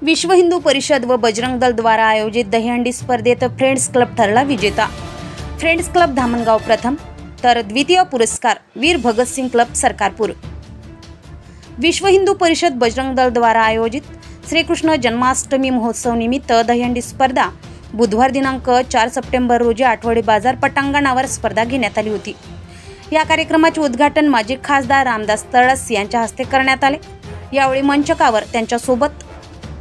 विश्व हिंदू परिषद व बजरंग दल द्वारा आयोजित दहीहंडी स्पर्धेत फ्रेंड्स क्लब ठरला विजेता। फ्रेंड्स क्लब धामणगाव प्रथम, तर द्वितीय पुरस्कार वीर भगतसिंग क्लब सरकारपूर। विश्व हिंदू परिषद बजरंग दल द्वारा आयोजित श्रीकृष्ण जन्माष्टमी महोत्सव निमित्त दहीहंडी स्पर्धा बुधवार दिनांक 4 सप्टेंबर रोजी आठवडे बाजार पटांगणावर स्पर्धा घेण्यात आली होती। या कार्यक्रमाचे उद्घाटन माजी खासदार रामदास तळस यांच्या हस्ते करण्यात आले। यावेळी मंचकावर त्यांच्यासोबत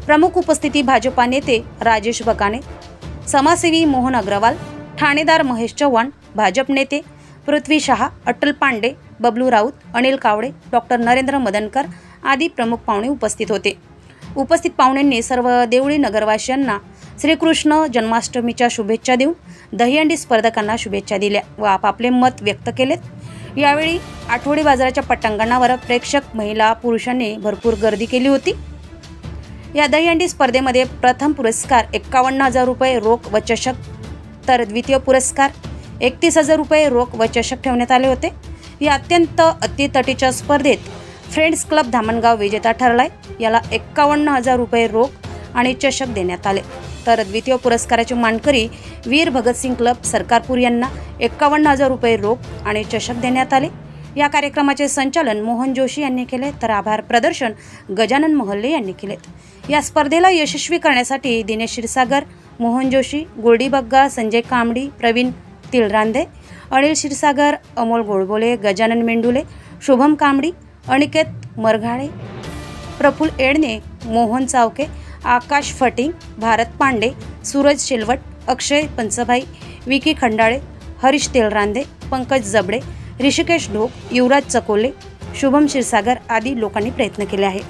प्रमुख उपस्थिती भाजपा नेते राजेश बकाने, समाजसेवी मोहन अग्रवाल, ठाणेदार महेश चव्हाण, भाजप नेते पृथ्वी शहा, अटल पांडे, बबलू राऊत, अनिल कावडे, डॉक्टर नरेंद्र मदनकर आदी प्रमुख पाहुणे उपस्थित होते। उपस्थित पाहुण्यांनी सर्व देवळी नगरवासियांना श्रीकृष्ण जन्माष्टमीच्या शुभेच्छा देऊन दहीहंडी स्पर्धकांना शुभेच्छा दिल्या व आपापले मत व्यक्त केलेत। यावेळी आठवडी बाजाराच्या पटांगणावर प्रेक्षक, महिला, पुरुषांनी भरपूर गर्दी केली होती। या दहीहंडी स्पर्धेमध्ये प्रथम पुरस्कार 51,000 रुपये रोख व चषक, तर द्वितीय पुरस्कार 31,000 रुपये रोख व चषक ठेवण्यात आले होते। या अत्यंत अतितटीच्या स्पर्धेत फ्रेंड्स क्लब धामणगाव विजेता ठरलाय। याला 51,000 रुपये रोख आणि चषक देण्यात आले, तर द्वितीय पुरस्काराचे मानकरी वीर भगतसिंग क्लब सरकारपूर यांना 51,000 रुपये रोख आणि चषक देण्यात आले। या कार्यक्रमाचे संचालन मोहन जोशी यांनी केले, तर आभार प्रदर्शन गजानन मोहल्ले यांनी केले। या स्पर्धेला यशस्वी करण्यासाठी दिनेश क्षीरसागर, मोहन जोशी, गोल्डी बग्गा, संजय कामडी, प्रवीण तिळरांदे, अनिल क्षीरसागर, अमोल गोळबोले, गजानन मेंडुले, शुभम कामडी, अनिकेत मरघाळे, प्रफुल्ल एडणे, मोहन चावके, आकाश फटिंग, भारत पांडे, सूरज शेलवट, अक्षय पंचभाई, विकी खंडाळे, हरीश तिळरांदे, पंकज जबडे, ऋषिकेश ढोक, युवराज चकोले, शुभम क्षीरसागर आदी लोकांनी प्रयत्न केले आहे।